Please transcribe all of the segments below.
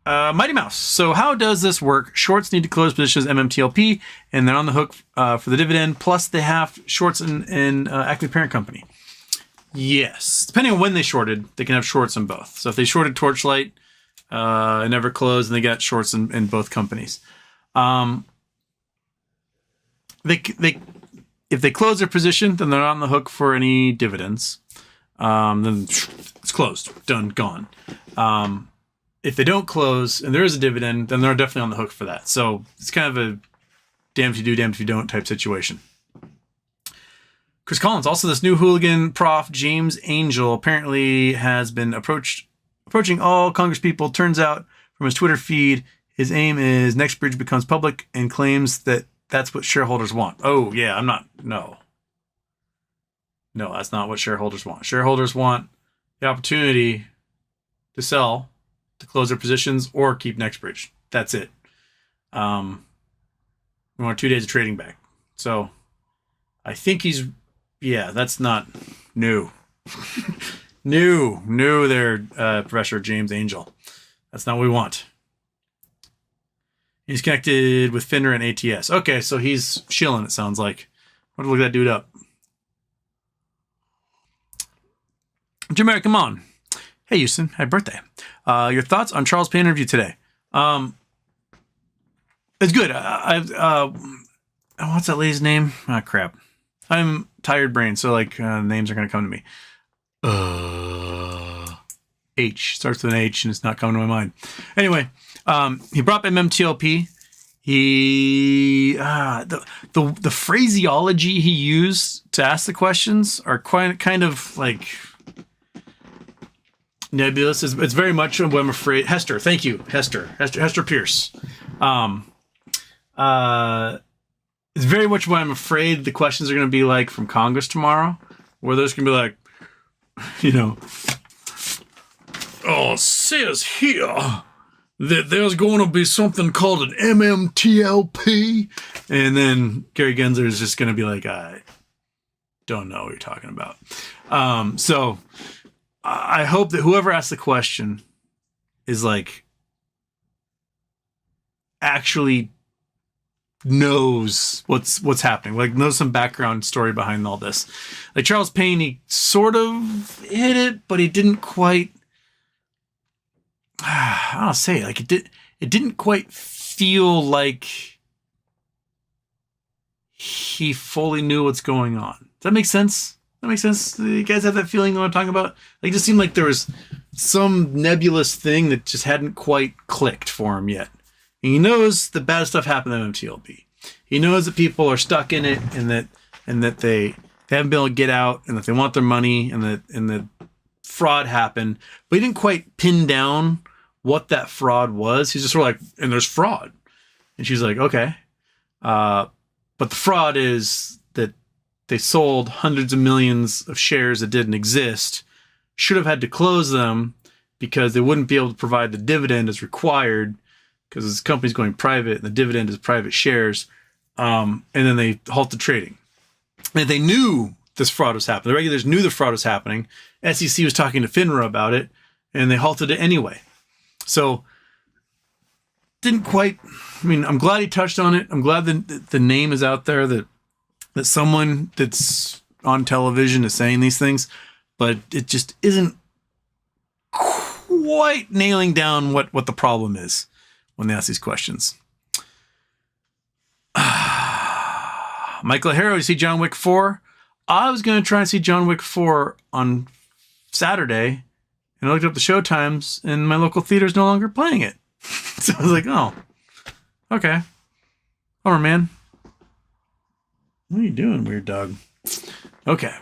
Mighty Mouse. So how does this work? Shorts need to close positions MMTLP, and they're on the hook for the dividend. Plus, they have shorts in active parent company. Yes, depending on when they shorted, they can have shorts in both. So if they shorted Torchlight, it never closed, and they got shorts in both companies. If they close their position, then they're not on the hook for any dividends. Then it's closed, done, gone. If they don't close and there is a dividend, then they're definitely on the hook for that. So it's kind of a damned if you do, damned if you don't type situation. Chris Collins, also this new hooligan prof, James Angel, apparently has been approaching all Congress people. Turns out from his Twitter feed, his aim is NextBridge becomes public and claims that that's what shareholders want. Oh, yeah, no, that's not what shareholders want. Shareholders want the opportunity to sell, to close their positions, or keep NextBridge. That's it. We want 2 days of trading back. So I think that's not new. new there, Professor James Angel. That's not what we want. He's connected with FINRA and ATS. Okay, so he's shilling, it sounds like. I'm going to look that dude up. Jamaican, come on. Hey, Houston. Happy birthday. Your thoughts on Charles Payne interview today? It's good. What's that lady's name? Ah, crap. I'm tired brain, so names are going to come to me. H. Starts with an H, and it's not coming to my mind. Anyway, he brought up MMTLP. The phraseology he used to ask the questions are kind of like nebulous. It's very much what I'm afraid. Hester, thank you, Hester Pierce. It's very much what I'm afraid the questions are going to be like from Congress tomorrow, where there's going to be like, says here that there's going to be something called an MMTLP, and then Gary Gensler is just going to be like, I don't know what you're talking about. So I hope that whoever asked the question is actually knows what's happening, knows some background story behind all this. Like Charles Payne, he sort of hit it, but he didn't quite. I'll say it didn't quite feel like he fully knew what's going on. Does that make sense? You guys have that feeling what I'm talking about? It just seemed like there was some nebulous thing that just hadn't quite clicked for him yet. And he knows the bad stuff happened in MTLP. He knows that people are stuck in it, and that they haven't been able to get out, and that they want their money, and that fraud happened. But he didn't quite pin down what that fraud was. He's just sort of and there's fraud. And she's like, okay. But the fraud is that they sold hundreds of millions of shares that didn't exist, should have had to close them because they wouldn't be able to provide the dividend as required, because this company's going private and the dividend is private shares. And then they halted trading. And they knew this fraud was happening. The regulators knew the fraud was happening. SEC was talking to FINRA about it, and they halted it anyway. So didn't quite. I'm glad he touched on it. I'm glad that the name is out there, that someone that's on television is saying these things, but it just isn't quite nailing down what the problem is when they ask these questions. Michael Harrow, you see John Wick 4? I was going to try and see John Wick 4 on Saturday, and I looked up the show times, and my local theater is no longer playing it. So I was like, oh, okay. Bummer, man. What are you doing, weird dog? Okay.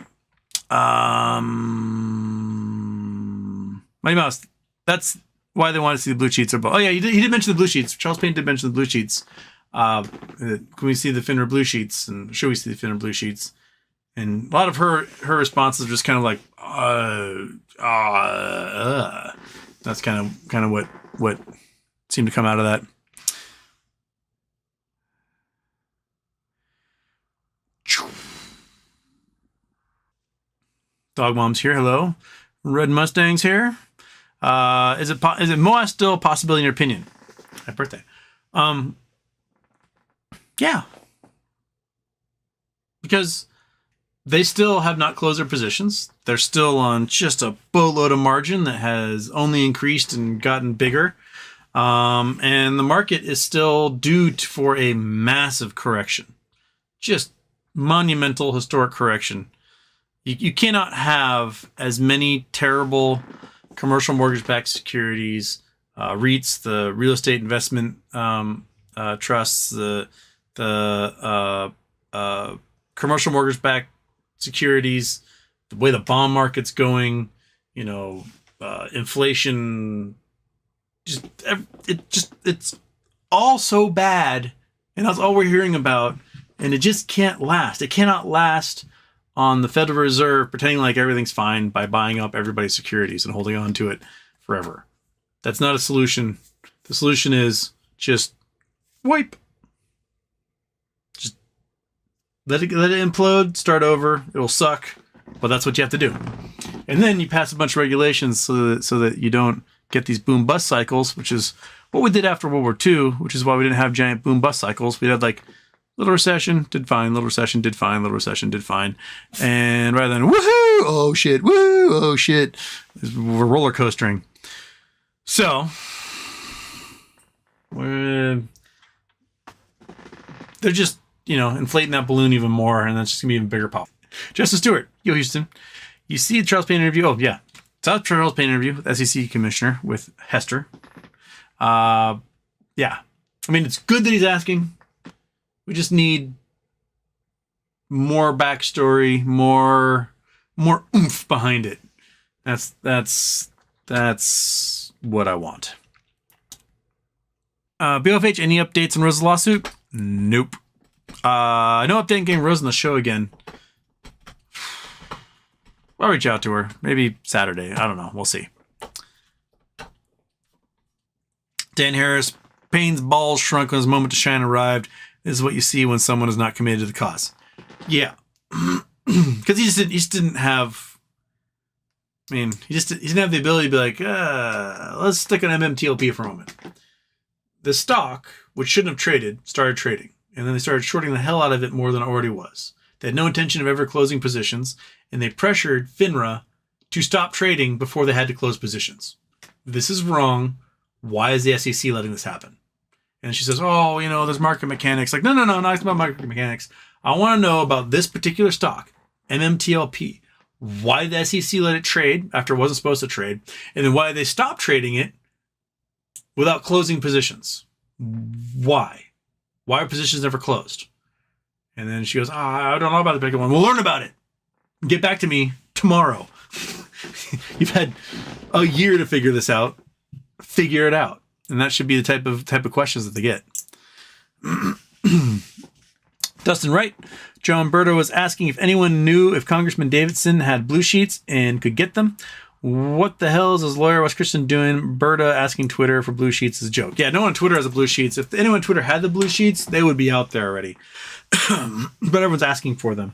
Mighty Mouse. That's why they want to see the blue sheets. Oh, yeah, he did mention the blue sheets. Charles Payne did mention the blue sheets. Can we see the FINRA blue sheets? And should we see the FINRA blue sheets? And a lot of her responses are just kind of like, That's kind of what seemed to come out of that. Dog Mom's here. Hello. Red Mustang's here. Is it MOAS still a possibility in your opinion? Happy birthday. Yeah. Because they still have not closed their positions. They're still on just a boatload of margin that has only increased and gotten bigger. And the market is still due for a massive correction. Just monumental historic correction. You cannot have as many terrible commercial mortgage-backed securities, REITs, the real estate investment trusts, the commercial mortgage-backed securities, the way the bond market's going, inflation, it's all so bad, and that's all we're hearing about, and it just can't last. It cannot last on the Federal Reserve pretending like everything's fine by buying up everybody's securities and holding on to it forever. That's not a solution. The solution is just wipe. Just let it implode, start over. It'll suck, but that's what you have to do. And then you pass a bunch of regulations so that you don't get these boom bust cycles, which is what we did after World War II, which is why we didn't have giant boom bust cycles. We had like little recession, did fine, little recession, did fine, little recession, did fine. And rather than woohoo, oh shit, woo, oh shit, we're roller coastering. So they're just, inflating that balloon even more, and that's just gonna be even bigger pop. Justin Stewart, yo Houston, you see the Charles Payne interview? Oh yeah, saw the Charles Payne interview with SEC Commissioner with Hester. Yeah, I mean it's good that he's asking. We just need more backstory, more oomph behind it. That's what I want. BOFH, any updates on Rose's lawsuit? Nope. No update on getting Rose on the show again. I'll reach out to her. Maybe Saturday. I don't know. We'll see. Dan Harris, Payne's balls shrunk when his moment to shine arrived. This is what you see when someone is not committed to the cause. Yeah. Because he just didn't have... I mean, he didn't have the ability to be like, let's stick on MMTLP for a moment. The stock, which shouldn't have traded, started trading. And then they started shorting the hell out of it more than it already was. They had no intention of ever closing positions, and they pressured FINRA to stop trading before they had to close positions. This is wrong. Why is the SEC letting this happen? And she says, oh, there's market mechanics. Like, no, not about market mechanics. I want to know about this particular stock, MMTLP. Why the SEC let it trade after it wasn't supposed to trade, and then why they stopped trading it without closing positions. Why? Why are positions never closed? And then she goes, I don't know about the particular one. We'll learn about it. Get back to me tomorrow. You've had a year to figure this out. Figure it out. And that should be the type of questions that they get. Dustin Wright. Joe Umberto was asking if anyone knew if Congressman Davidson had blue sheets and could get them. What the hell is his lawyer Wes Christian doing? Berta asking Twitter for blue sheets is a joke. Yeah, no one on Twitter has the blue sheets. If anyone on Twitter had the blue sheets, they would be out there already. But everyone's asking for them.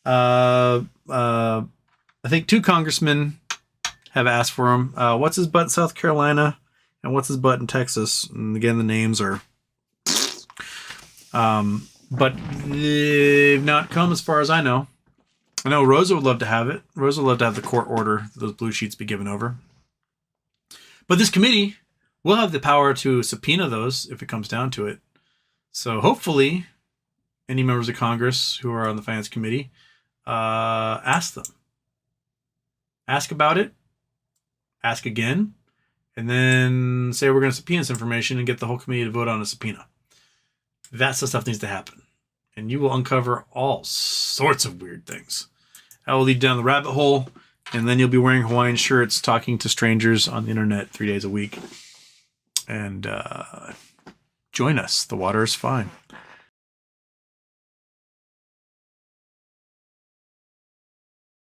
I think 2 congressmen have asked for them. What's his butt in South Carolina? And what's his butt in Texas? And again, the names are... but they've not come as far as I know. I know Rosa would love to have it. Rosa would love to have the court order those blue sheets be given over. But this committee will have the power to subpoena those if it comes down to it. So hopefully, any members of Congress who are on the Finance Committee, ask them. Ask about it. Ask again. And then say we're going to subpoena this information and get the whole committee to vote on a subpoena. That's the stuff that needs to happen. And you will uncover all sorts of weird things. That will lead down the rabbit hole, and then you'll be wearing Hawaiian shirts, talking to strangers on the internet 3 days a week. And join us. The water is fine.